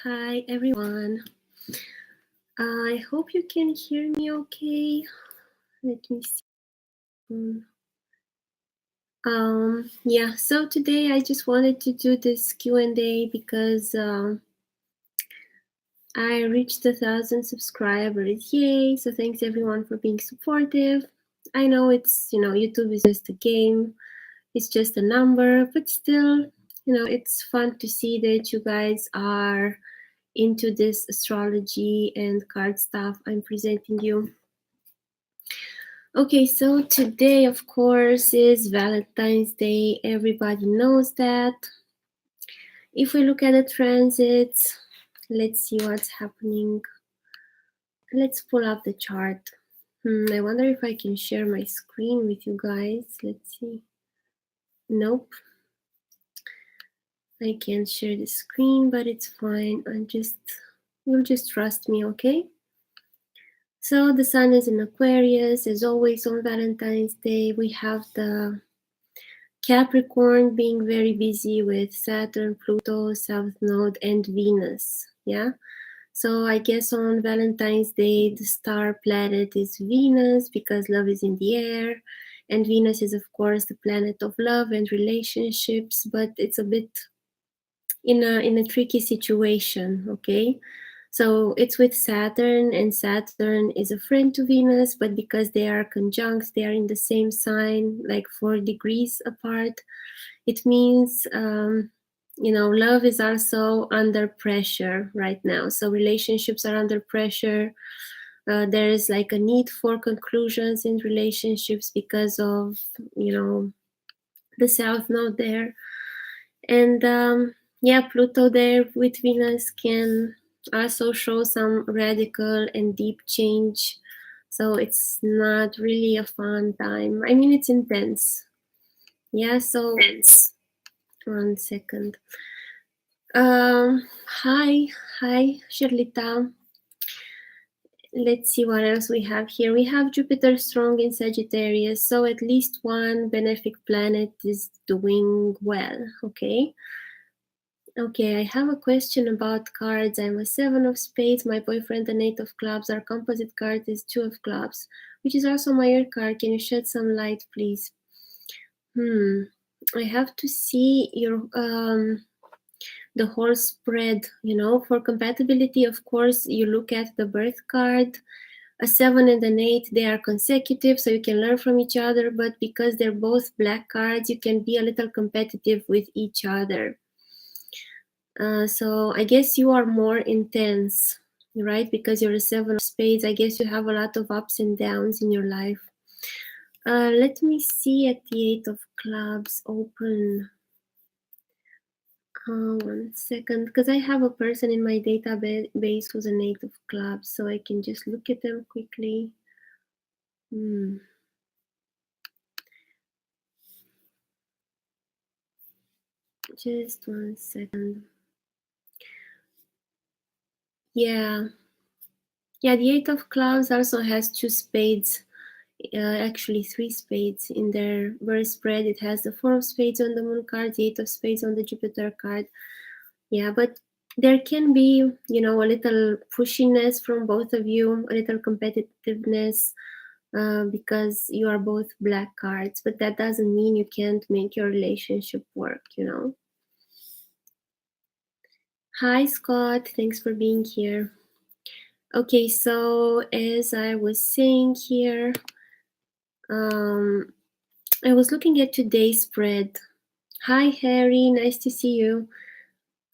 Hi everyone. I hope you can hear me okay. Let me see. Yeah, so today I just wanted to do this Q&A because I reached 1,000 subscribers. Yay! So thanks everyone for being supportive. I know it's, YouTube is just a game. It's just a number, but still, it's fun to see that you guys are into this astrology and card stuff I'm presenting you. Okay, so today, of course, is Valentine's Day. Everybody knows that. If we look at the transits, let's see what's happening. Let's pull up the chart. I wonder if I can share my screen with you guys. Let's see. Nope. I can't share the screen, but it's fine. You'll just trust me, okay? So the sun is in Aquarius. As always on Valentine's Day, we have the Capricorn being very busy with Saturn, Pluto, South Node, and Venus. Yeah. So I guess on Valentine's Day, the star planet is Venus because love is in the air. And Venus is, of course, the planet of love and relationships, but it's a bit in a tricky situation, okay? So it's with Saturn, and Saturn is a friend to Venus, but because they are conjunct, they are in the same sign, like 4 degrees apart. It means, love is also under pressure right now. So relationships are under pressure. There is like a need for conclusions in relationships because of, the South Node there. And Pluto there with Venus can also show some radical and deep change. So it's not really a fun time. I mean, it's intense. Yeah, so intense. 1 second. Hi, Shirlita. Let's see what else we have here. We have Jupiter strong in Sagittarius, so at least one benefic planet is doing well, okay? Okay, I have a question about cards. I'm a 7 of spades. My boyfriend and 8 of clubs. Our composite card is 2 of clubs, which is also my ear card. Can you shed some light, please? I have to see your the whole spread, for compatibility. Of course, you look at the birth card. A 7 and an 8, they are consecutive, so you can learn from each other, but because they're both black cards, you can be a little competitive with each other. So I guess you are more intense, right? Because you're a 7 of spades. I guess you have a lot of ups and downs in your life. Let me see at the 8 of clubs open. 1 second, because I have a person in my database who's an 8 of clubs, so I can just look at them quickly. Just 1 second. Yeah, the 8 of clubs also has 2 spades. Actually 3 spades in their birth spread. It has the 4 of spades on the moon card, the 8 of spades on the Jupiter card. Yeah, but there can be, a little pushiness from both of you, a little competitiveness, because you are both black cards, but that doesn't mean you can't make your relationship work, Hi, Scott. Thanks for being here. Okay, so as I was saying here, I was looking at today's spread. Hi, Harry. Nice to see you.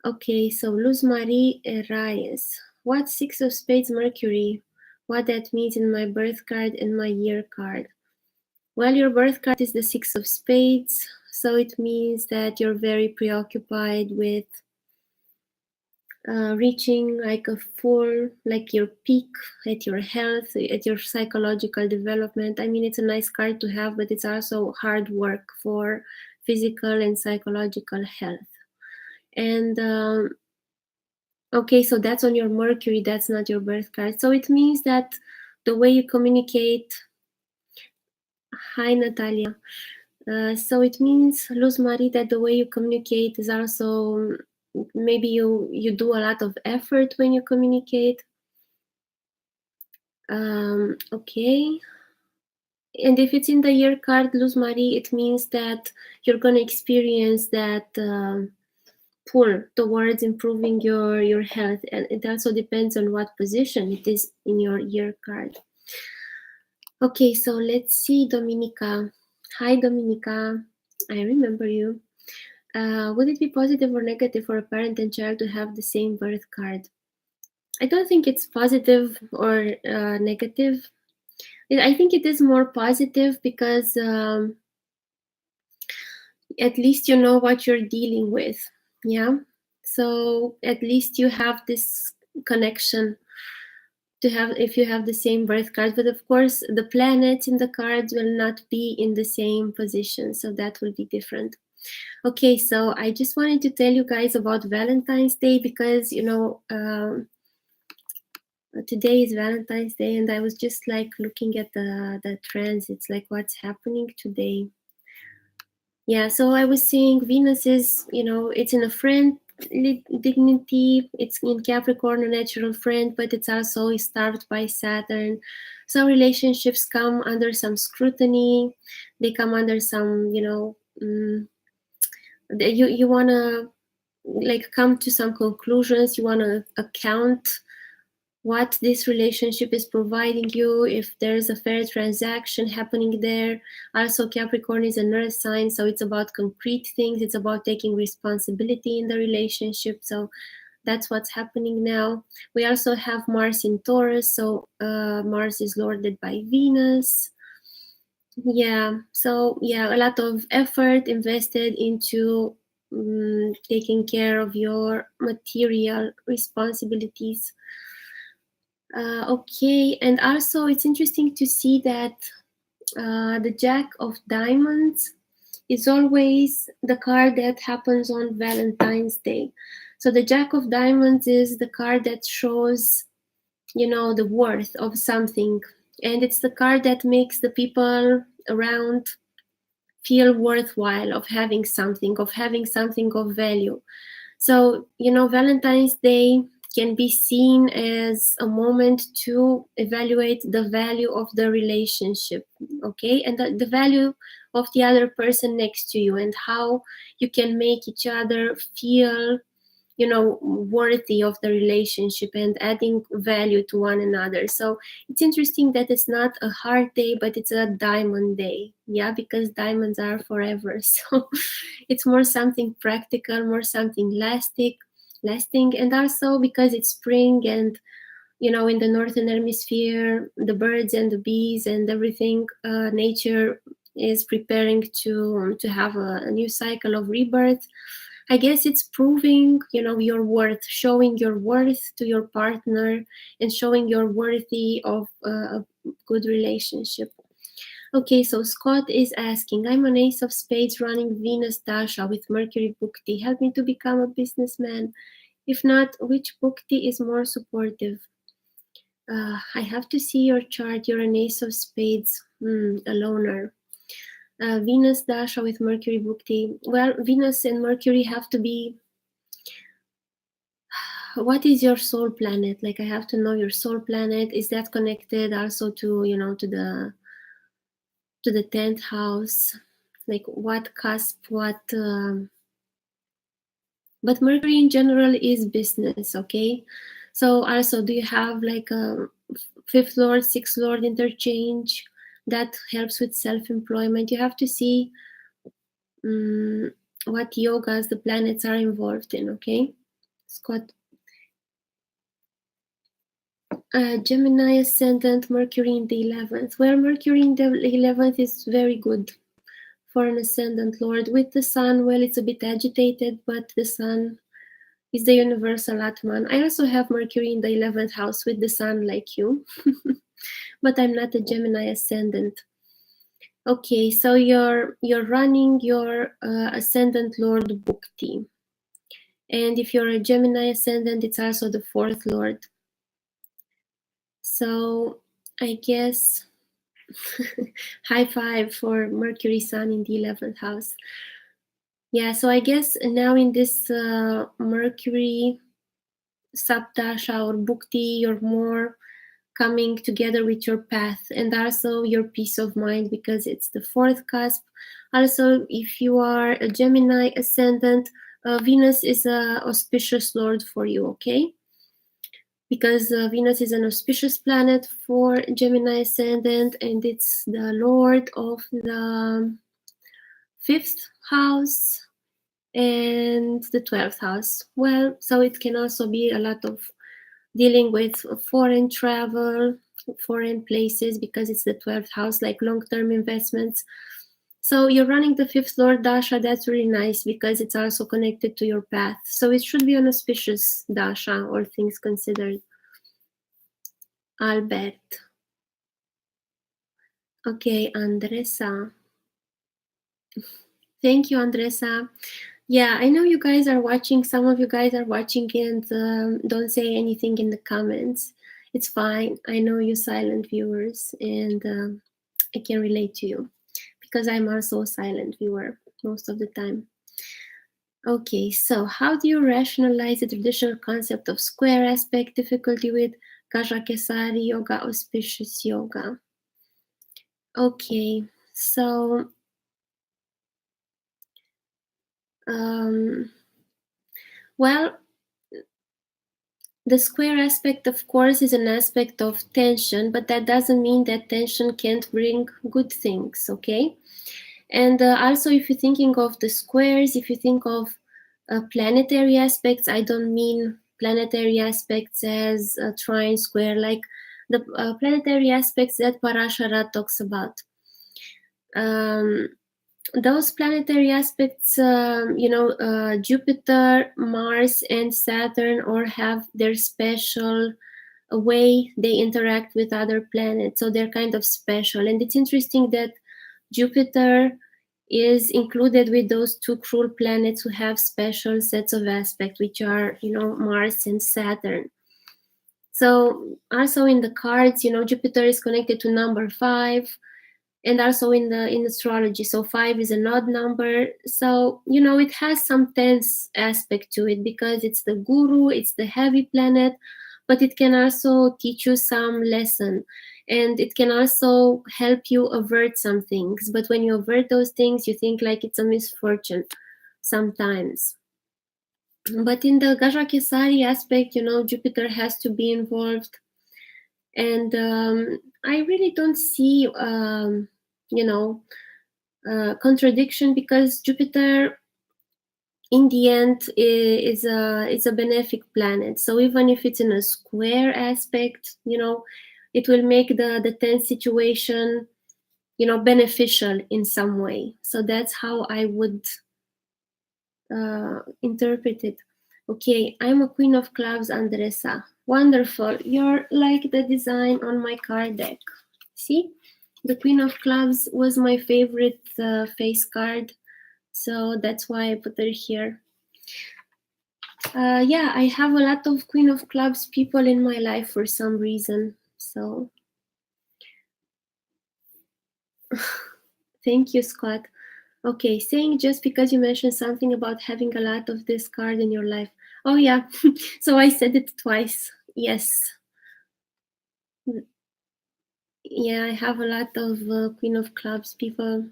Okay, so Luz Marie Reyes. What 6 of spades Mercury? What that means in my birth card and my year card? Well, your birth card is the 6 of spades, so it means that you're very preoccupied with reaching like your peak at your health, at your psychological development. I mean, it's a nice card to have, but it's also hard work for physical and psychological health. And okay, so that's on your Mercury, that's not your birth card. So it means that the way you communicate. Hi, Natalia. So it means, Luz Marie, that the way you communicate is also maybe you do a lot of effort when you communicate. Okay. And if it's in the year card, Luz Marie, it means that you're going to experience that pull towards improving your health. And it also depends on what position it is in your year card. Okay, so let's see, Dominica. Hi, Dominica. I remember you. Would it be positive or negative for a parent and child to have the same birth card? I don't think it's positive or negative. I think it is more positive because at least you know what you're dealing with. Yeah. So at least you have this connection to have if you have the same birth card. But of course, the planets in the cards will not be in the same position. So that will be different. Okay, so I just wanted to tell you guys about Valentine's Day because, today is Valentine's Day, and I was just like looking at the transits, like what's happening today. Yeah, so I was saying Venus is, it's in a friend dignity, it's in Capricorn, a natural friend, but it's also starved by Saturn. So relationships come under some scrutiny, they come under some, you want to like come to some conclusions, you want to account what this relationship is providing you, if there's a fair transaction happening there. Also, Capricorn is an earth sign, so it's about concrete things, it's about taking responsibility in the relationship. So that's what's happening now. We also have Mars in Taurus, so Mars is lorded by Venus. Yeah, so yeah, a lot of effort invested into taking care of your material responsibilities. Okay, and also it's interesting to see that the Jack of Diamonds is always the card that happens on Valentine's Day. So the Jack of Diamonds is the card that shows, the worth of something. And it's the card that makes the people around feel worthwhile of having something of value. So, Valentine's Day can be seen as a moment to evaluate the value of the relationship, okay? And the value of the other person next to you, and how you can make each other feel, worthy of the relationship and adding value to one another. So it's interesting that it's not a heart day, but it's a diamond day. Yeah, because diamonds are forever. So it's more something practical, more something lasting, and also because it's spring, and in the northern hemisphere, the birds and the bees and everything, nature is preparing to have a new cycle of rebirth. I guess it's proving, your worth, showing your worth to your partner, and showing you're worthy of a good relationship. Okay, so Scott is asking, I'm an ace of spades running Venus Dasha with Mercury Bhukti. Help me to become a businessman. If not, which Bhukti is more supportive? I have to see your chart. You're an ace of spades, a loner. Venus Dasha with Mercury Bhukti. Well, Venus and Mercury have to be. What is your soul planet? Like, I have to know your soul planet. Is that connected also to, to the 10th house? Like, what cusp, what. But Mercury in general is business, okay? So also, do you have like a 5th Lord, 6th Lord interchange that helps with self-employment? You have to see what yogas the planets are involved in, okay? Scott. Gemini ascendant, Mercury in the 11th. Well, Mercury in the 11th is very good for an ascendant Lord. With the Sun, well, it's a bit agitated, but the Sun is the universal Atman. I also have Mercury in the 11th house with the Sun, like you, but I'm not a Gemini ascendant. Okay, so you're running your ascendant Lord Bhukti. And if you're a Gemini ascendant, it's also the 4th Lord. So I guess high five for Mercury Sun in the 11th house. Yeah, so I guess now in this Mercury Saptasha or Bhukti, you're more coming together with your path and also your peace of mind because it's the fourth cusp. Also, if you are a Gemini ascendant, Venus is a auspicious lord for you, okay? Because Venus is an auspicious planet for Gemini ascendant and it's the lord of the fifth house and the 12th house. Well, so it can also be a lot of dealing with foreign travel, foreign places, because it's the 12th house, like long-term investments. So you're running the fifth lord dasha. That's really nice because it's also connected to your path. So it should be an auspicious dasha, all things considered. Albert. Okay, Andresa. Thank you, Andresa. Yeah, I know you guys are watching. Some of you guys are watching and don't say anything in the comments. It's fine. I know you silent viewers and I can relate to you because I'm also a silent viewer most of the time. Okay, so how do you rationalize the traditional concept of square aspect, difficulty with Gajakesari yoga, auspicious yoga? Okay, so well, the square aspect, of course, is an aspect of tension, but that doesn't mean that tension can't bring good things, okay? And also, if you're thinking of the squares, if you think of planetary aspects, I don't mean planetary aspects as a trine square, like the planetary aspects that Parashara talks about. Those planetary aspects, Jupiter, Mars, and Saturn all have their special way they interact with other planets. So they're kind of special. And it's interesting that Jupiter is included with those two cruel planets who have special sets of aspects, which are, Mars and Saturn. So also in the cards, Jupiter is connected to number 5, and also in astrology, so 5 is an odd number. So it has some tense aspect to it because it's the guru, it's the heavy planet, but it can also teach you some lesson, and it can also help you avert some things. But when you avert those things, you think like it's a misfortune sometimes. But in the Gaja Kesari aspect, Jupiter has to be involved, and I really don't see contradiction because Jupiter in the end is a benefic planet. So even if it's in a square aspect, it will make the tense situation beneficial in some way. So that's how I would interpret it. Okay, I'm a queen of clubs, Andresa. Wonderful. You're like the design on my card deck. See, the queen of clubs was my favorite face card, so that's why I put her here. Yeah, I have a lot of queen of clubs people in my life for some reason. So thank you, Scott. Okay, saying just because you mentioned something about having a lot of this card in your life. Oh yeah, so I said it twice. Yes. Yeah, I have a lot of queen of clubs people.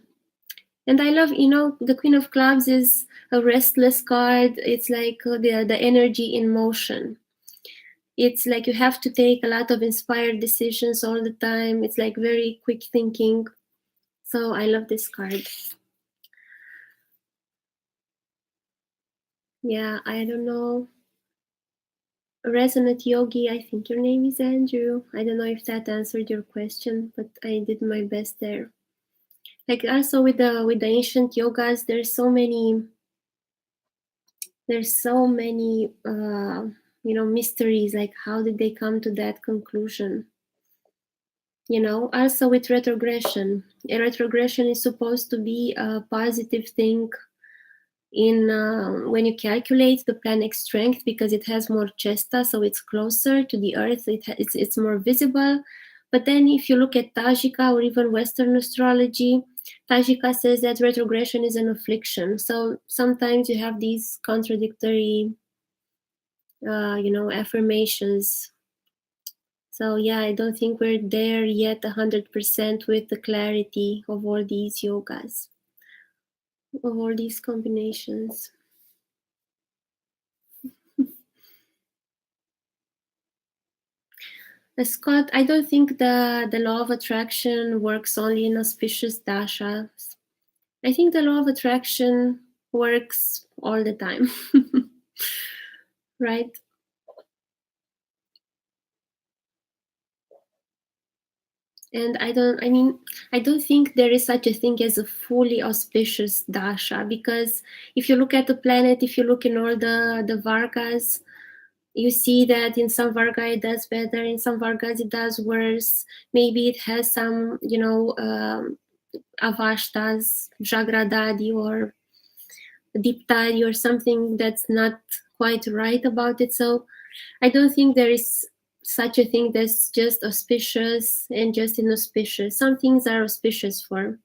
And I love, the queen of clubs is a restless card. It's like the energy in motion. It's like you have to take a lot of inspired decisions all the time. It's like very quick thinking. So I love this card. Yeah, I don't know. Resonant Yogi, I think your name is Andrew. I don't know if that answered your question, but I did my best there. Like also with the ancient yogas, there's so many mysteries, like how did they come to that conclusion. Also with retrogression, a retrogression is supposed to be a positive thing in when you calculate the planet strength because it has more chesta, so it's closer to the earth, it's more visible. But then if you look at Tajika or even Western astrology, Tajika says that retrogression is an affliction. So sometimes you have these contradictory, affirmations. So yeah, I don't think we're there yet 100% with the clarity of all these yogas, of all these combinations. Scott, I don't think the law of attraction works only in auspicious dashas. I think the law of attraction works all the time, right? And I don't think there is such a thing as a fully auspicious dasha, because if you look at the planet, if you look in all the Vargas, you see that in some Varga it does better, in some Vargas it does worse. Maybe it has some, avashtas, jagradadi or diptadi or something that's not quite right about it. So I don't think there is such a thing that's just auspicious and just inauspicious. Some things are auspicious for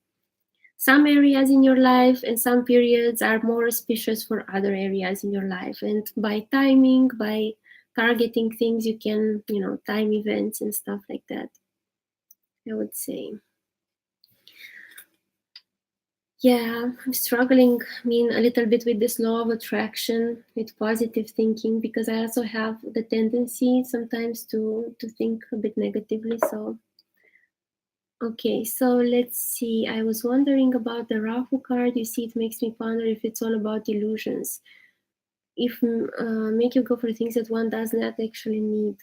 some areas in your life, and some periods are more auspicious for other areas in your life. And by timing, by targeting things, you can, time events and stuff like that, I would say. Yeah, I'm struggling, a little bit with this law of attraction, with positive thinking, because I also have the tendency sometimes to think a bit negatively. So, okay, so let's see. I was wondering about the Rahu card. You see, it makes me ponder if it's all about illusions. If make you go for things that one does not actually need.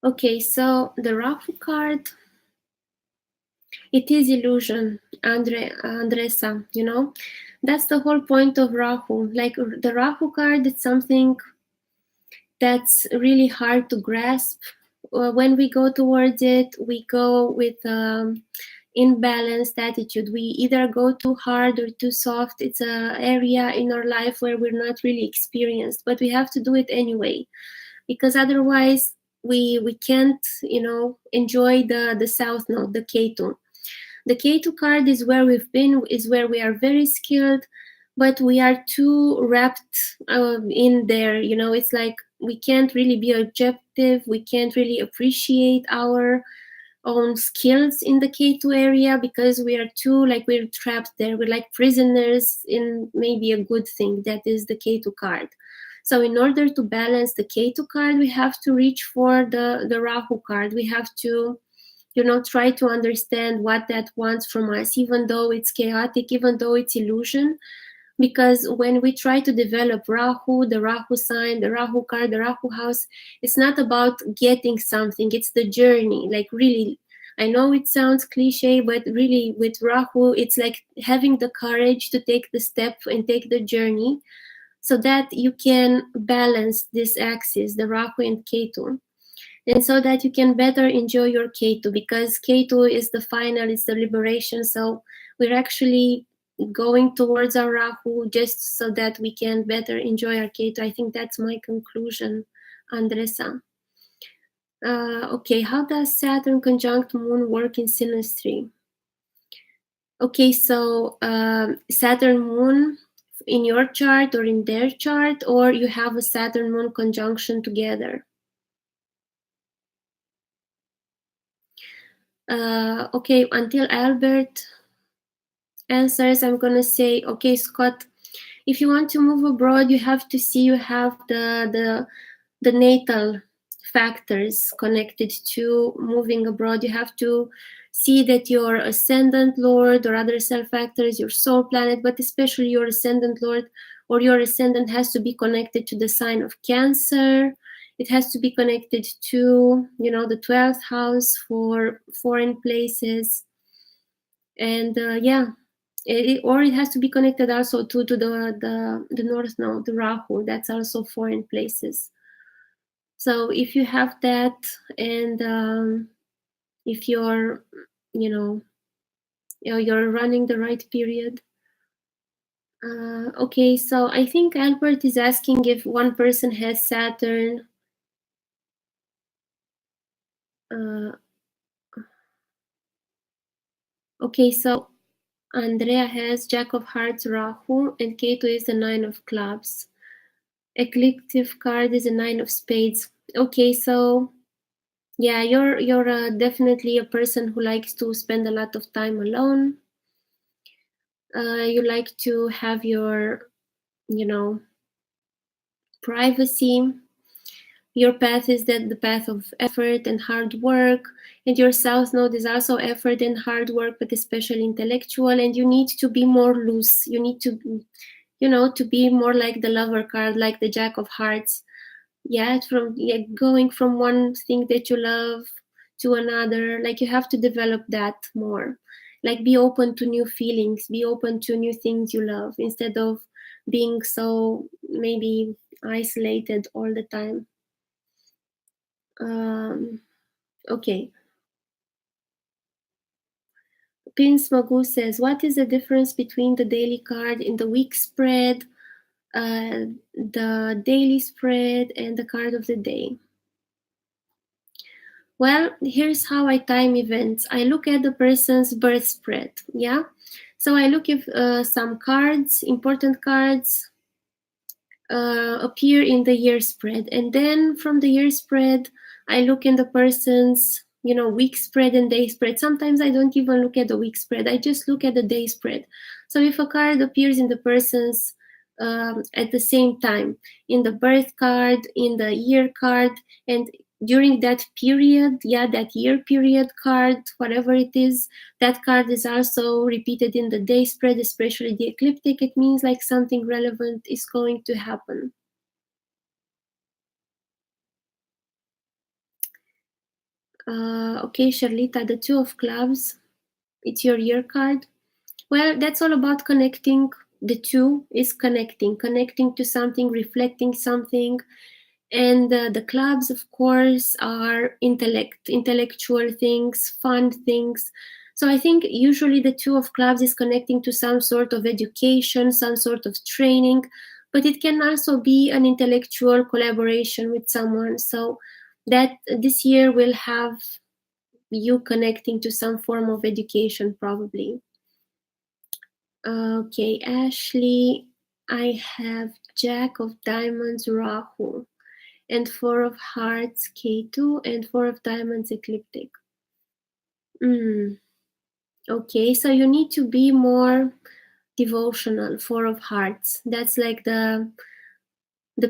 Okay, so the Rahu card, it is illusion, Andresa, that's the whole point of Rahu. Like the Rahu card, it's something that's really hard to grasp. When we go towards it, we go with imbalanced attitude. We either go too hard or too soft. It's an area in our life where we're not really experienced, but we have to do it anyway, because otherwise we can't, enjoy the south node, the Ketu. The Ketu card is where we've been, is where we are very skilled, but we are too wrapped in there. It's like we can't really be objective. We can't really appreciate our own skills in the Ketu area, because we are too, like, we're trapped there. We're like prisoners in maybe a good thing that is the Ketu card. So in order to balance the Ketu card, we have to reach for the Rahu card. We have to, try to understand what that wants from us, even though it's chaotic, even though it's illusion. Because when we try to develop Rahu, the Rahu sign, the Rahu card, the Rahu house, it's not about getting something, it's the journey. Like, really, I know it sounds cliche, but really with Rahu, it's like having the courage to take the step and take the journey, so that you can balance this axis, the Rahu and Ketu, and so that you can better enjoy your Ketu, because Ketu is the final, it's the liberation. So we're actually going towards our Rahu just so that we can better enjoy our Ketu. I think that's my conclusion, Andresa. Okay, how does Saturn conjunct Moon work in synastry? Okay, so Saturn Moon in your chart or in their chart, or you have a Saturn Moon conjunction together? Okay, until Albert answers, I'm gonna say, okay, Scott, if you want to move abroad, you have to see you have the natal factors connected to moving abroad. You have to see that your ascendant lord or other self factors, your soul planet, but especially your ascendant lord or your ascendant, has to be connected to the sign of Cancer. It has to be connected to, the 12th house for foreign places. And or it has to be connected also to the north node, the Rahu. That's also foreign places. So if you have that, and if you're, you're running the right period. Okay, so I think Albert is asking if one person has Saturn. Okay, so Andrea has Jack of Hearts, Rahu, and Ketu is the Nine of Clubs. Ecliptic card is a Nine of Spades. Okay, so yeah, you're definitely a person who likes to spend a lot of time alone. You like to have your, privacy. Your path is the path of effort and hard work, and your South Node is also effort and hard work, but especially intellectual. And you need to be more loose. You need to, to be more like the Lover card, like the Jack of Hearts. Yeah, going from one thing that you love to another. Like you have to develop that more. Like be open to new feelings. Be open to new things you love instead of being so maybe isolated all the time. Okay. Pins Magu says, what is the difference between the daily card in the week spread, the daily spread, and the card of the day? Well, here's how I time events. I look at the person's birth spread, yeah? So I look if some cards, important cards, appear in the year spread. And then from the year spread, I look in the person's, week spread and day spread. Sometimes I don't even look at the week spread. I just look at the day spread. So if a card appears in the person's at the same time, in the birth card, in the year card, and during that period, that year period card, whatever it is, that card is also repeated in the day spread, especially the ecliptic. It means like something relevant is going to happen. Okay, Charlita, the Two of Clubs, it's your year card. Well, that's all about connecting. The two is connecting to something, reflecting something. And the clubs, of course, are intellectual things, fun things. So I think usually the Two of Clubs is connecting to some sort of education, some sort of training, but it can also be an intellectual collaboration with someone. So that this year will have you connecting to some form of education, probably. Okay, Ashley, I have Jack of Diamonds, Rahu, and Four of Hearts, Ketu, and Four of Diamonds, Ecliptic. Okay, so you need to be more devotional, Four of Hearts. That's like the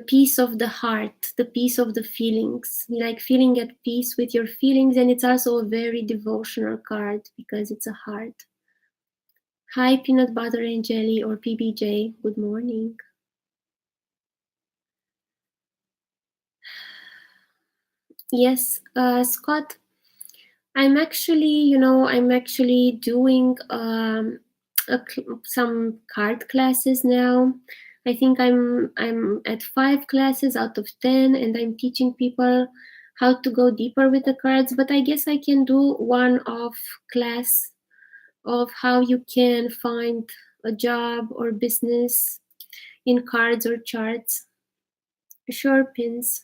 peace of the heart, the peace of the feelings, like feeling at peace with your feelings. And it's also a very devotional card because it's a heart. Hi, Peanut Butter and Jelly, or PBJ. Good morning. Yes, Scott, I'm actually, doing some card classes now. I think I'm at 5 classes out of 10, and I'm teaching people how to go deeper with the cards. But I guess I can do one-off class of how you can find a job or business in cards or charts. Sure, pins.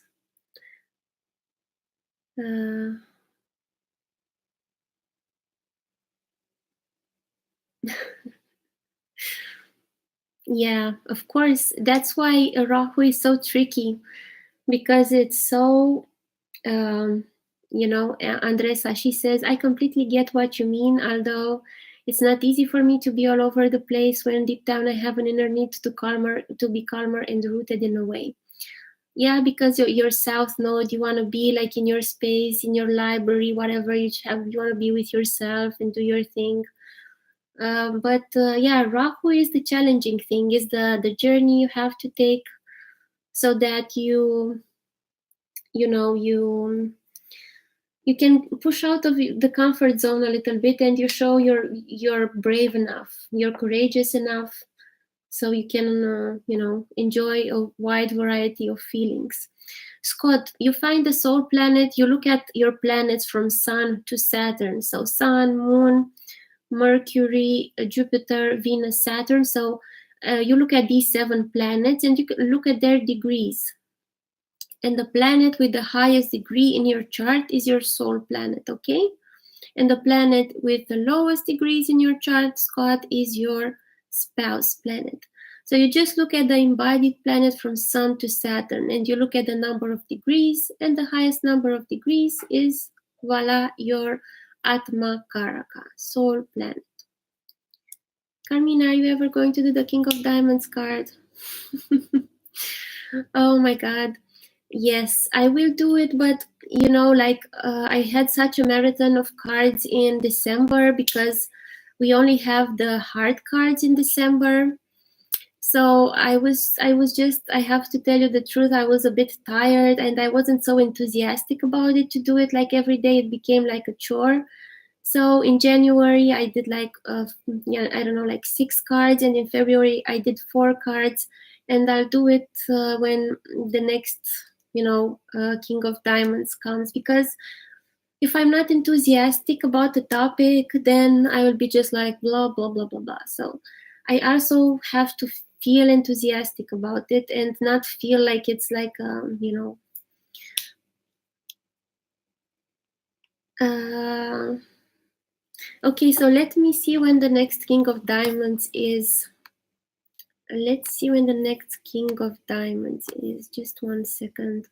Yeah, of course. That's why Rahu is so tricky, because it's so, Andresa, she says, I completely get what you mean, although it's not easy for me to be all over the place when deep down I have an inner need to be calmer and rooted in a way. Yeah, because your South Node, you want to be like in your space, in your library, whatever you want to be with yourself and do your thing. But Rahu is the challenging thing, is the journey you have to take, so that you can push out of the comfort zone a little bit, and you show you're brave enough, you're courageous enough, so you can enjoy a wide variety of feelings. Scott, you find the soul planet, you look at your planets from Sun to Saturn. So Sun, Moon, Mercury, Jupiter, Venus, Saturn. So you look at these 7 planets and you can look at their degrees. And the planet with the highest degree in your chart is your soul planet, okay? And the planet with the lowest degrees in your chart, Scott, is your spouse planet. So you just look at the embodied planet from Sun to Saturn, and you look at the number of degrees, and the highest number of degrees is, voila, your Atma Karaka, soul planet. Carmina, are you ever going to do the King of Diamonds card? Oh my God. Yes, I will do it, but I had such a marathon of cards in December because we only have the heart cards in December. So I have to tell you the truth, I was a bit tired and I wasn't so enthusiastic about it to do it like every day. It became like a chore. So in January I did like 6 cards, and in February I did 4 cards, and I'll do it when the next King of Diamonds comes, because if I'm not enthusiastic about the topic, then I will be just like blah blah blah blah blah. So I also have to feel enthusiastic about it and not feel like it's like okay, so let me see when the next King of Diamonds is. Let's see when the next King of Diamonds is. Just 1 second.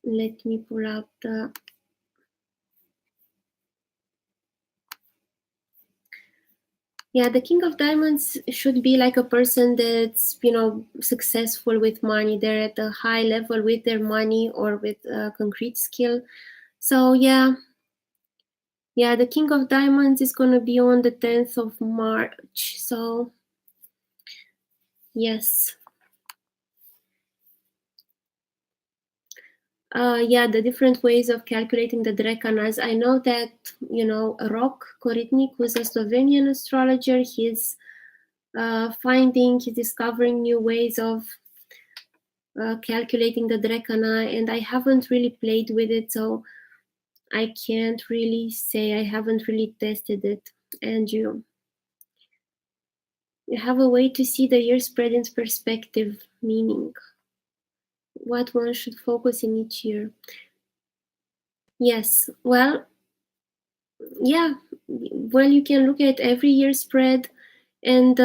Let me pull up the... Yeah, the King of Diamonds should be like a person that's, successful with money. They're at a high level with their money or with concrete skill. So yeah, the King of Diamonds is going to be on the 10th of March. So yes. The different ways of calculating the Drekanas. I know that, Rok Koritnik, who's a Slovenian astrologer, he's discovering new ways of calculating the Drekana, and I haven't really played with it, so I can't really say. I haven't really tested it. And you have a way to see the year spread in perspective, meaning what one should focus in each year. Yes, well, you can look at every year spread and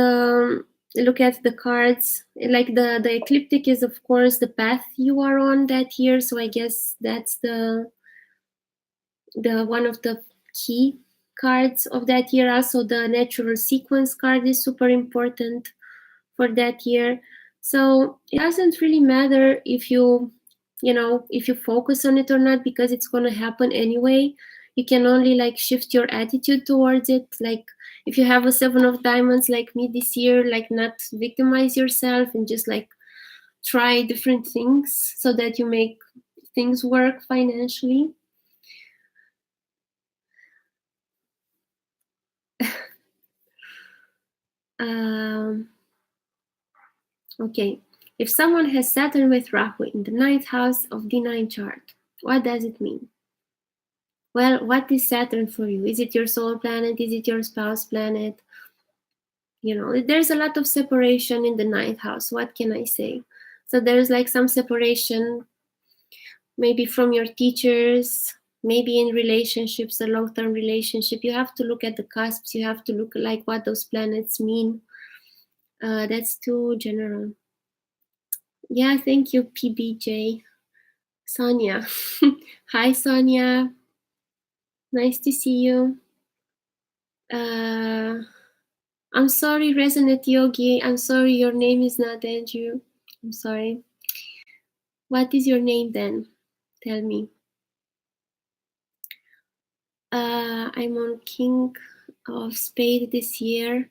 look at the cards. Like the ecliptic is, of course, the path you are on that year, so I guess that's the one of the key cards of that year. Also, the natural sequence card is super important for that year. So it doesn't really matter if you focus on it or not, because it's going to happen anyway. You can only like shift your attitude towards it. Like if you have a 7 of diamonds like me this year, like not victimize yourself and just like try different things so that you make things work financially. Okay, if someone has Saturn with Rahu in the 9th house of D9 chart, what does it mean? Well, what is Saturn for you? Is it your soul planet? Is it your spouse planet? There's a lot of separation in the 9th house. What can I say? So there's like some separation, maybe from your teachers, maybe in relationships, a long-term relationship. You have to look at the cusps. You have to look like what those planets mean. That's too general. Yeah, thank you, PBJ. Sonia. Hi, Sonia. Nice to see you. I'm sorry, Resonant Yogi. I'm sorry your name is not Andrew. I'm sorry. What is your name then? Tell me. I'm on King of Spades this year.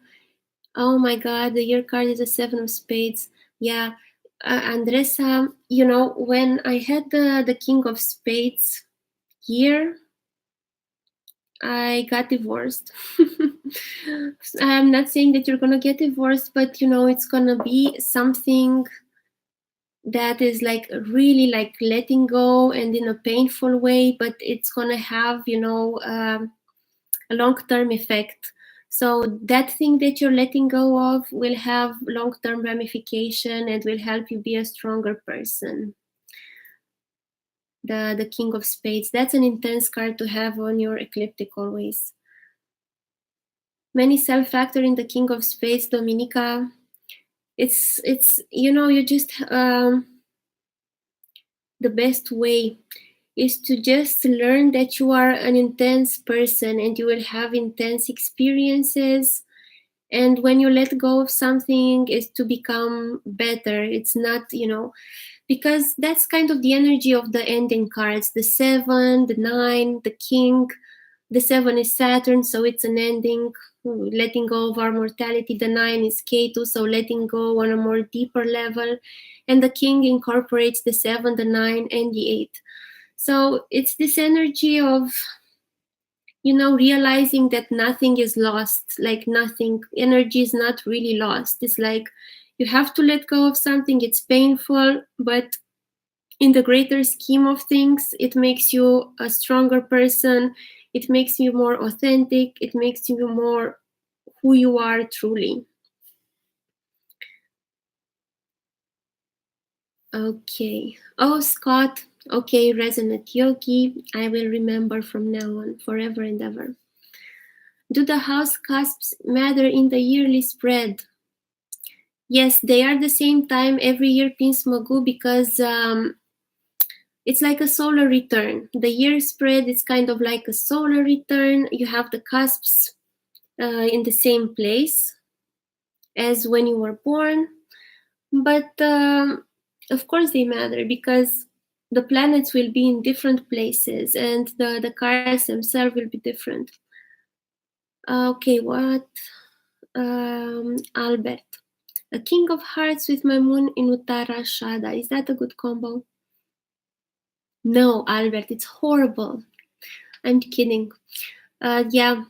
Oh my God, the year card is a 7 of Spades. Yeah. Andressa, when I had the King of Spades year, I got divorced. I'm not saying that you're gonna get divorced, but it's gonna be something that is like really like letting go and in a painful way, but it's gonna have a long-term effect. So that thing that you're letting go of will have long-term ramification and will help you be a stronger person. the King of Spades. That's an intense card to have on your ecliptic always. Many self-factor in the King of Spades, Dominica. It's you just the best way is to just learn that you are an intense person and you will have intense experiences. And when you let go of something, is to become better. It's not, because that's kind of the energy of the ending cards. The 7, the 9, the King. The 7 is Saturn, so it's an ending, letting go of our mortality. The 9 is Ketu, so letting go on a more deeper level. And the King incorporates the 7, the 9, and the 8. So it's this energy of, realizing that nothing is lost, like nothing, energy is not really lost. It's like you have to let go of something. It's painful, but in the greater scheme of things, it makes you a stronger person. It makes you more authentic. It makes you more who you are truly. Okay. Oh, Scott. Okay, Resonant Yogi. I will remember from now on, forever and ever. Do the house cusps matter in the yearly spread? Yes, they are the same time every year, Pins Magu, because it's like a solar return. The year spread is kind of like a solar return. You have the cusps in the same place as when you were born. But of course they matter because the planets will be in different places and the cards themselves will be different. Okay, what? Albert. A King of Hearts with my moon in Uttarashada. Is that a good combo? No, Albert, it's horrible. I'm kidding. Yeah,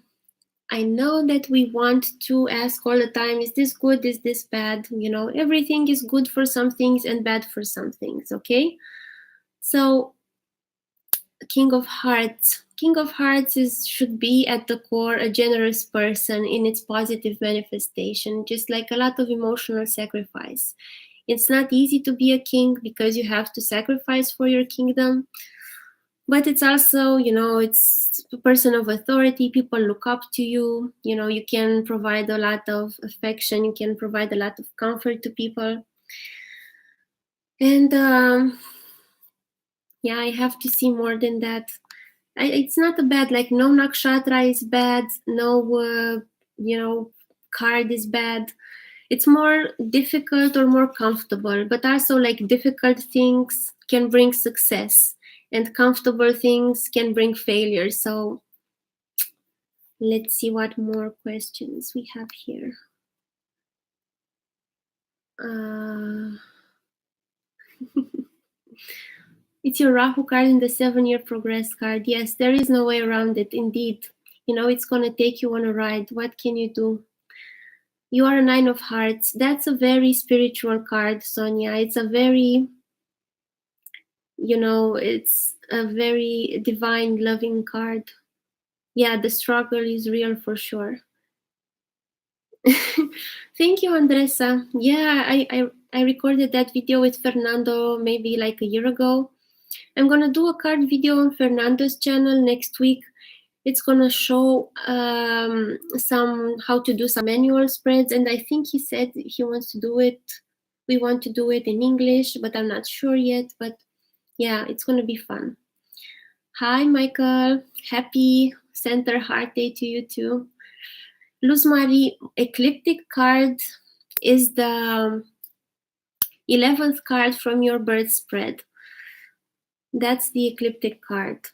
I know that we want to ask all the time, is this good? Is this bad? Everything is good for some things and bad for some things, okay? So, King of Hearts. King of Hearts should be at the core a generous person in its positive manifestation, just like a lot of emotional sacrifice. It's not easy to be a king because you have to sacrifice for your kingdom. But it's also, it's a person of authority. People look up to you. You can provide a lot of affection. You can provide a lot of comfort to people. And yeah, I have to see more than that. It's not a bad, like no nakshatra is bad. No, card is bad. It's more difficult or more comfortable, but also like difficult things can bring success and comfortable things can bring failure. So let's see what more questions we have here. It's your Rahu card in the 7-year progress card. Yes, there is no way around it, indeed. It's going to take you on a ride. What can you do? You are a 9 of Hearts. That's a very spiritual card, Sonia. It's a very, it's a very divine, loving card. Yeah, the struggle is real for sure. Thank you, Andressa. Yeah, I recorded that video with Fernando maybe like a year ago. I'm gonna do a card video on Fernando's channel next week. It's gonna show how to do some manual spreads, and I think he said he wants to do it. We want to do it in English, but I'm not sure yet. But yeah, it's gonna be fun. Hi, Michael. Happy Center Heart Day to you too. Luz Marie, ecliptic card is the 11th card from your birth spread. That's the ecliptic card.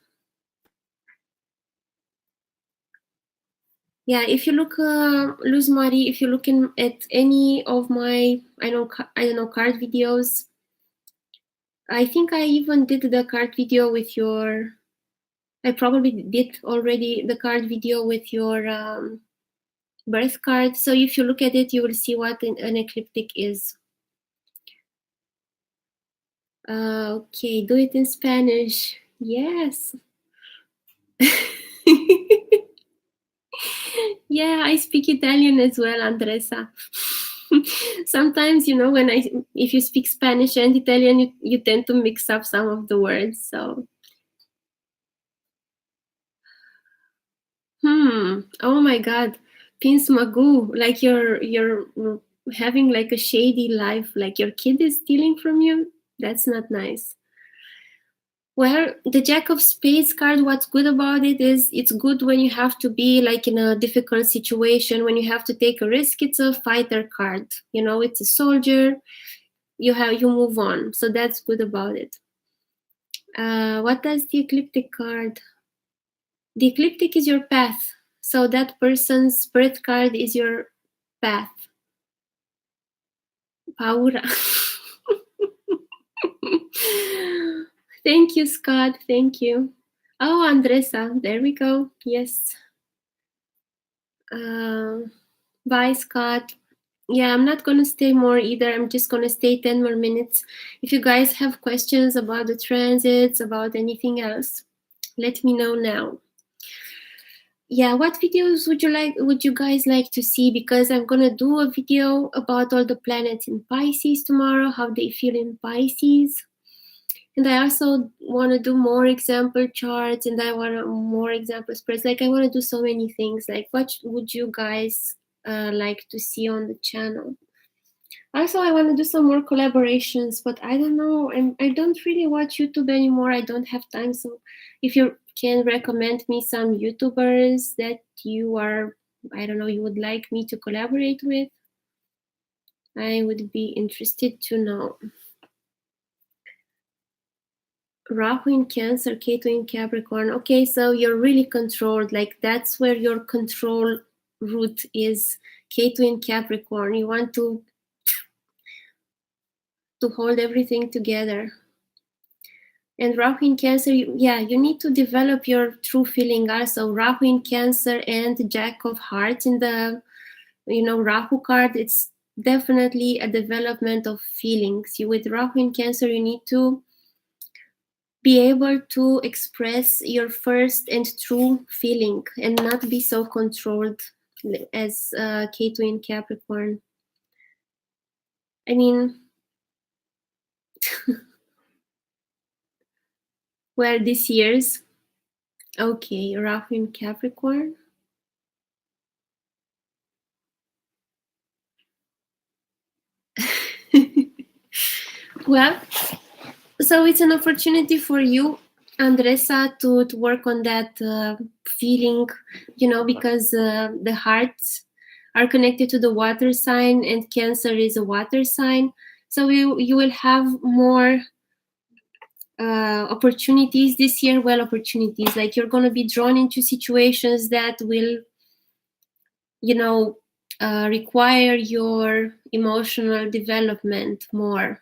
Yeah, if you look, Luz Marie, if you're looking at any of my, I don't know, card videos, I think I even did the card video with your, I probably did already the card video with your birth card. So if you look at it, you will see what an ecliptic is. Okay, do it in Spanish. Yes. Yeah, I speak Italian as well, Andressa. Sometimes, if you speak Spanish and Italian, you tend to mix up some of the words. So Oh my God. Pins Magoo. Like you're having like a shady life. Like your kid is stealing from you. That's not nice. Well, the Jack of Spades card, what's good about it is it's good when you have to be like in a difficult situation, when you have to take a risk. It's a fighter card. You know, it's a soldier. You move on. So that's good about it. What does the ecliptic card? The ecliptic is your path. So that person's birth card is your path. Paura. Thank you, Scott. Thank you. Oh, Andresa. There we go. Yes. Bye, Scott. Yeah, I'm not going to stay more either. I'm just going to stay 10 more minutes. If you guys have questions about the transits, about anything else, let me know now. Yeah, what videos would you guys like to see? Because I'm going to do a video about all the planets in Pisces tomorrow, how they feel in Pisces. And I also want to do more example charts, and I want more example spreads. Like I want to do so many things. Like what would you guys like to see on the channel? Also, I want to do some more collaborations, but I don't know. I don't really watch YouTube anymore. I don't have time. So if you can recommend me some YouTubers that you are, I don't know, you would like me to collaborate with, I would be interested to know. Rahu in Cancer, Ketu in Capricorn. Okay, so you're really controlled. Like that's where your control root is. Ketu in Capricorn. You want to hold everything together. And Rahu in Cancer, you need to develop your true feeling also. Rahu in Cancer and Jack of Hearts in the, Rahu card, it's definitely a development of feelings. With Rahu in Cancer, you need to be able to express your first and true feeling and not be so controlled as Ketu in Capricorn. I mean, where this year's, okay, Rahu in Capricorn. Well, so it's an opportunity for you, Andresa, to work on that feeling, because the hearts are connected to the water sign, and Cancer is a water sign. So you will have more opportunities this year. Well, opportunities, like you're going to be drawn into situations that will, require your emotional development more.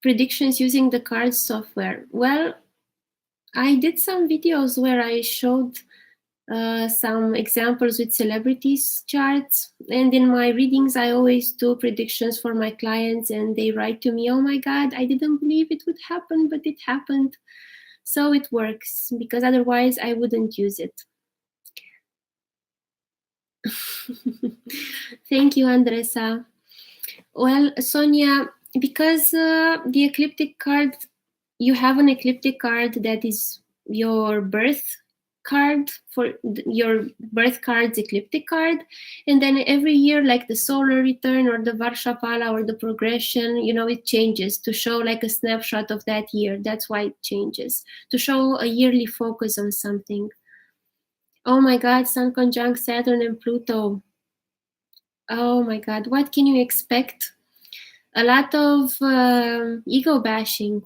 Predictions using the card software. Well, I did some videos where I showed some examples with celebrities charts, and in my readings I always do predictions for my clients, and they write to me, oh my god, I didn't believe it would happen, but it happened. So it works, because otherwise I wouldn't use it. Thank you, Andresa. Well, Sonia, because the ecliptic card, you have an ecliptic card that is your birth card, for your birth card's ecliptic card, and then every year, like the solar return or the Varshapala or the progression, it changes to show like a snapshot of that year. That's why it changes, to show a yearly focus on something. Oh my god, Sun conjunct Saturn and Pluto. Oh my god, what can you expect? A lot of ego bashing.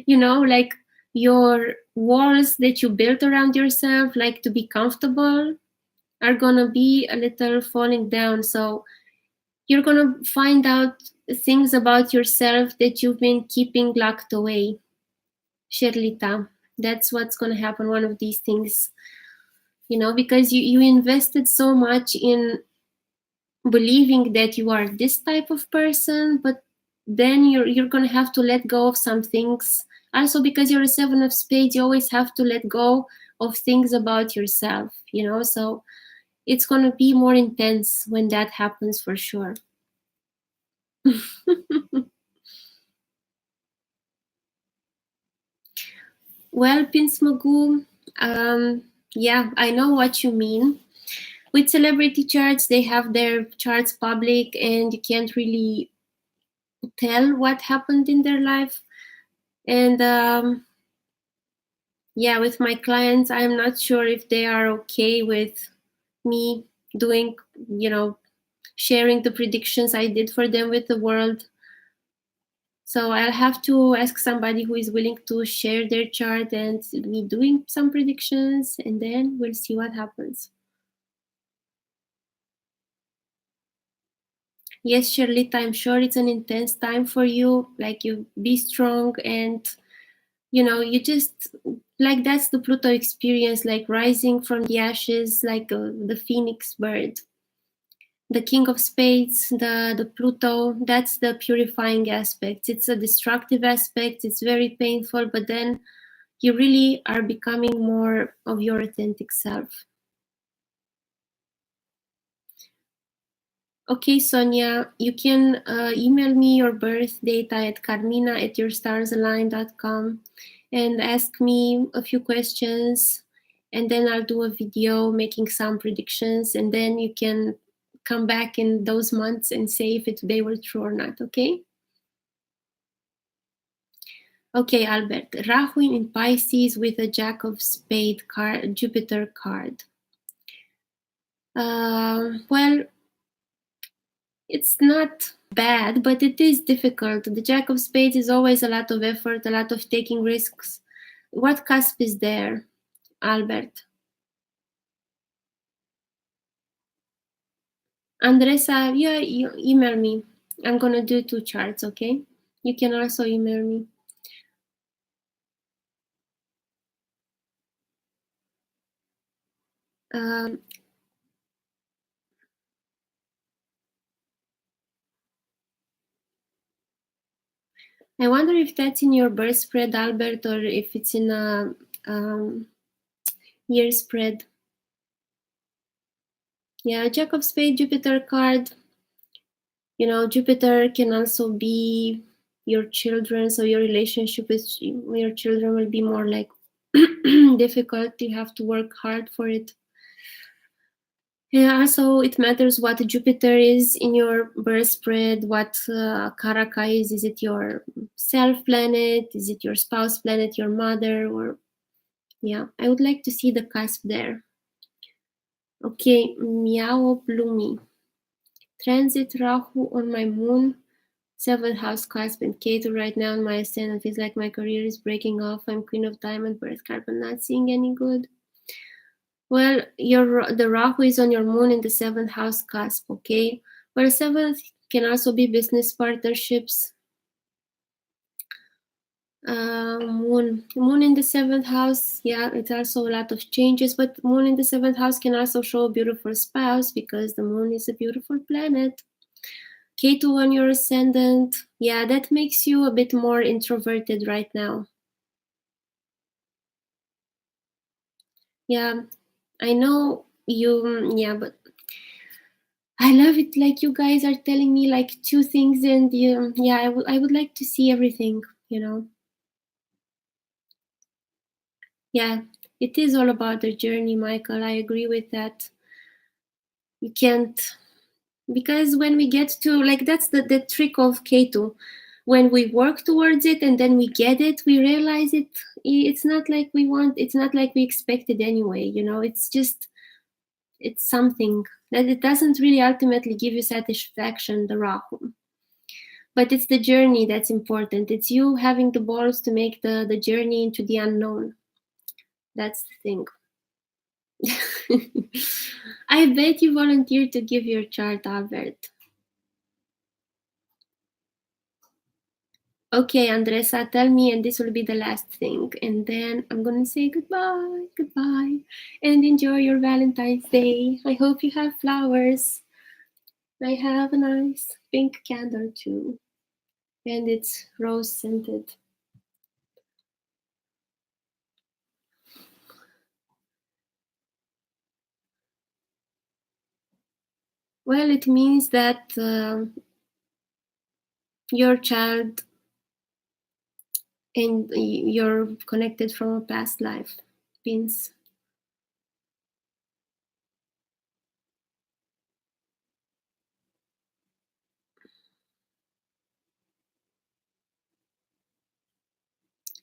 Like your walls that you built around yourself, like to be comfortable, are gonna be a little falling down. So you're gonna find out things about yourself that you've been keeping locked away. Sherlita, that's what's gonna happen one of these things, because you invested so much in believing that you are this type of person, but then you're going to have to let go of some things. Also, because you're a 7 of spades, you always have to let go of things about yourself, so it's going to be more intense when that happens, for sure. Well, Pinsmagu, yeah, I know what you mean. With celebrity charts, they have their charts public and you can't really tell what happened in their life. And yeah, with my clients, I'm not sure if they are okay with me doing, sharing the predictions I did for them with the world. So I'll have to ask somebody who is willing to share their chart and me doing some predictions, and then we'll see what happens. Yes, Charlotte, I'm sure it's an intense time for you. Like, you be strong, and you just, like, that's the Pluto experience, like rising from the ashes, like the phoenix bird. The King of Spades, the Pluto, that's the purifying aspect. It's a destructive aspect. It's very painful, but then you really are becoming more of your authentic self. Okay, Sonia, you can email me your birth data at carmina@yourstars.align.com and ask me a few questions, and then I'll do a video making some predictions, and then you can come back in those months and say if they were true or not, okay? Okay, Albert. Rahu in Pisces with a Jack of Spade card, Jupiter card. Well, it's not bad, but it is difficult. The Jack of Spades is always a lot of effort, a lot of taking risks. What cusp is there, Albert? Andresa, yeah, you email me. I'm gonna do 2 charts, okay? You can also email me. Um, I wonder if that's in your birth spread, Albert, or if it's in a year spread. Yeah, Jack of Spades, Jupiter card. Jupiter can also be your children, so your relationship with your children will be more like difficult. You have to work hard for it. Yeah, also it matters what Jupiter is in your birth spread, what Karaka is. Is it your self planet? Is it your spouse planet, your mother? Or yeah, I would like to see the cusp there. Okay, Miao Blumi. Transit Rahu on my moon, 7th house cusp and Ketu right now in my ascendant. Feels like my career is breaking off. I'm Queen of Diamond birth card, but not seeing any good. Well, the Rahu is on your moon in the 7th house cusp, okay? Well, 7th can also be business partnerships. Moon in the 7th house, yeah, it's also a lot of changes, but moon in the 7th house can also show a beautiful spouse because the moon is a beautiful planet. Ketu on your ascendant, yeah, that makes you a bit more introverted right now. Yeah, I know you, yeah, but I love it. Like, you guys are telling me like 2 things, and yeah, I would like to see everything, Yeah, it is all about the journey, Michael. I agree with that. You can't, because when we get to, like, that's the trick of Ketu. When we work towards it and then we get it, we realize it's not like we want, it's not like we expected anyway, it's just, it's something that it doesn't really ultimately give you satisfaction, the Rahu. But it's the journey that's important. It's you having the balls to make the journey into the unknown. That's the thing. I bet you volunteered to give your chart, Albert. Okay, Andresa, tell me, and this will be the last thing. And then I'm going to say goodbye, and enjoy your Valentine's Day. I hope you have flowers. I have a nice pink candle too, and it's rose scented. Well, it means that your child and you're connected from a past life. Pins.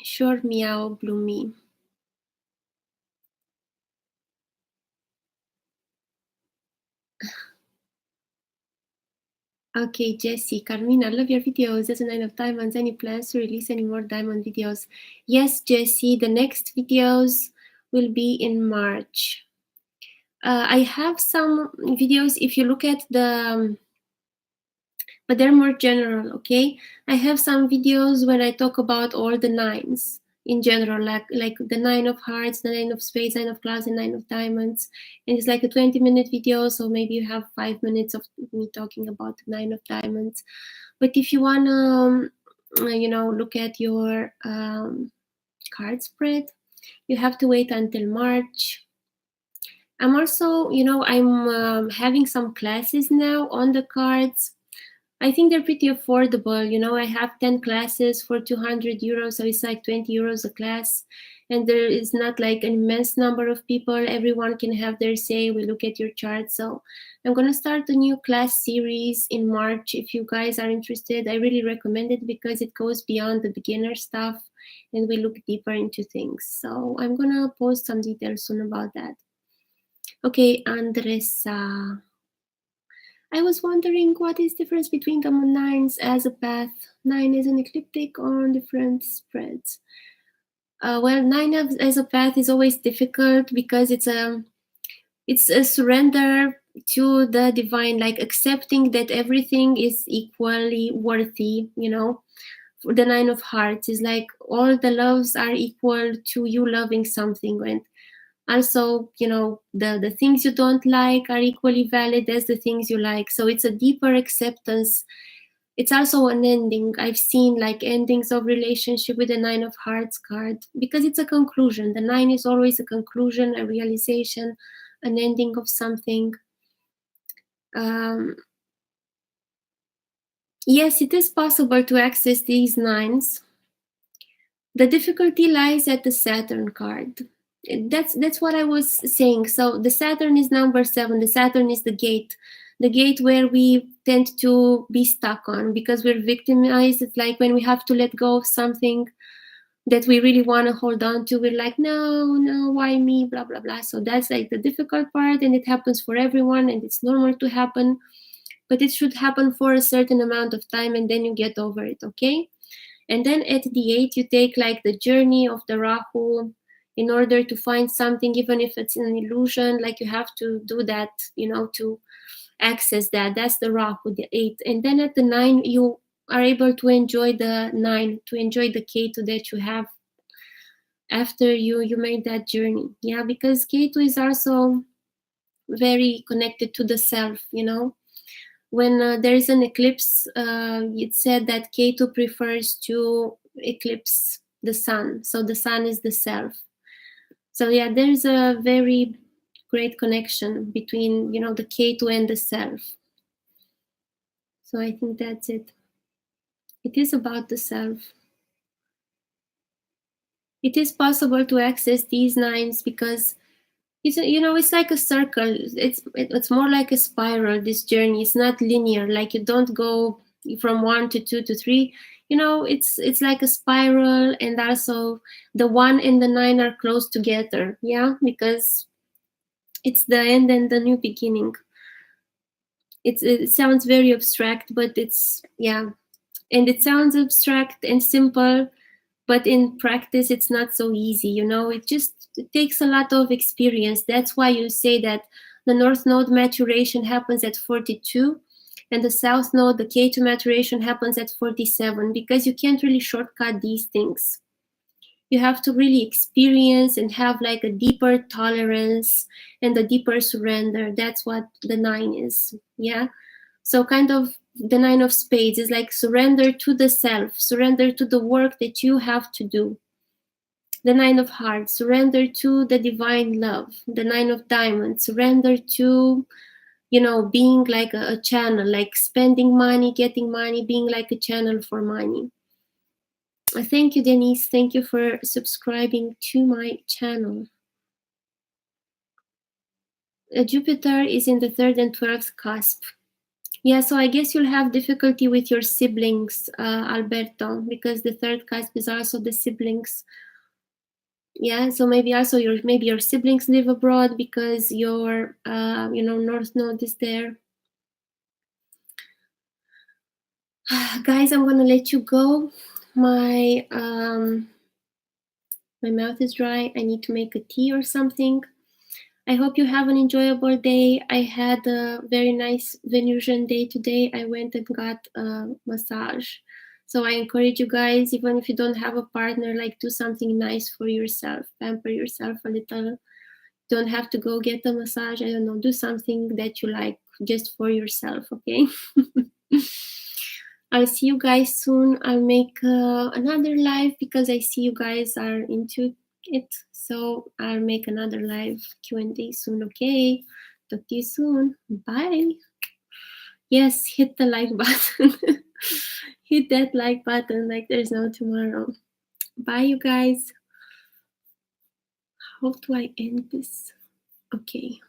Sure, meow, bloomy. Okay, Jessie, Carmina, I love your videos. There's a 9 of diamonds. Any plans to release any more diamond videos? Yes, Jessie, the next videos will be in March. I have some videos, if you look at the, but they're more general, okay? I have some videos when I talk about all the nines in general, like the 9 of hearts, the 9 of spades, 9 of clubs, and 9 of diamonds. And it's like a 20-minute video, so maybe you have 5 minutes of me talking about the 9 of diamonds. But if you want to, look at your card spread, you have to wait until March. I'm also, I'm having some classes now on the cards. I think they're pretty affordable. I have 10 classes for 200 euros, so it's like 20 euros a class. And there is not like an immense number of people. Everyone can have their say. We look at your chart. So I'm going to start a new class series in March. If you guys are interested, I really recommend it because it goes beyond the beginner stuff and we look deeper into things. So I'm going to post some details soon about that. Okay, Andressa. I was wondering what is the difference between the nines as a path, 9 as an ecliptic, or different spreads. Well, 9 as a path is always difficult because it's a surrender to the divine, like accepting that everything is equally worthy. The 9 of hearts is like all the loves are equal to you loving something, and also the things you don't like are equally valid as the things you like. So it's a deeper acceptance. It's also an ending. I've seen like endings of relationship with the 9 of hearts card because it's a conclusion. The 9 is always a conclusion, a realization, an ending of something. Yes, it is possible to access these 9s. The difficulty lies at the Saturn card. That's what I was saying. So the Saturn is number 7. The Saturn is the gate where we tend to be stuck on because we're victimized. It's like when we have to let go of something that we really want to hold on to. We're like, no, why me? Blah blah blah. So that's like the difficult part, and it happens for everyone, and it's normal to happen. But it should happen for a certain amount of time, and then you get over it. Okay. And then at the 8, you take like the journey of the Rahu in order to find something, even if it's an illusion, like you have to do that, to access that. That's the Rahu, the 8. And then at the 9, you are able to enjoy the 9, to enjoy the Ketu that you have after you made that journey. Yeah, because Ketu is also very connected to the self, when there is an eclipse, it's said that Ketu prefers to eclipse the sun. So the sun is the self. So yeah, there's a very great connection between, the Ketu and the self. So I think that's it. It is about the self. It is possible to access these 9s because it's like a circle. It's more like a spiral. This journey, it's not linear. Like you don't go from 1 to 2 to 3. It's like a spiral, and also the 1 and the 9 are close together. Yeah, because it's the end and the new beginning. It sounds very abstract, but it's and it sounds abstract and simple, but in practice it's not so easy. It takes a lot of experience. That's why you say that the north node maturation happens at 42 and the south node, the K2 maturation, happens at 47, because you can't really shortcut these things. You have to really experience and have like a deeper tolerance and a deeper surrender. That's what the 9 is. Yeah. So kind of the 9 of spades is like surrender to the self, surrender to the work that you have to do. The 9 of hearts, surrender to the divine love. The 9 of diamonds, surrender to, being like a channel, like spending money, getting money, being like a channel for money. Thank you, Denise. Thank you for subscribing to my channel. Jupiter is in the 3rd and 12th cusp. Yeah, so I guess you'll have difficulty with your siblings, Alberto, because the 3rd cusp is also the siblings. Yeah, so maybe also your siblings live abroad because your North Node is there. Guys, I'm gonna let you go. My mouth is dry. I need to make a tea or something. I hope you have an enjoyable day. I had a very nice Venusian day today. I went and got a massage. So I encourage you guys, even if you don't have a partner, like do something nice for yourself. Pamper yourself a little. Don't have to go get a massage. I don't know. Do something that you like just for yourself, okay? I'll see you guys soon. I'll make another live because I see you guys are into it. So I'll make another live Q&A soon, okay? Talk to you soon. Bye. Yes, hit the like button. Hit that like button like there's no tomorrow. Bye, you guys. How do I end this? Okay.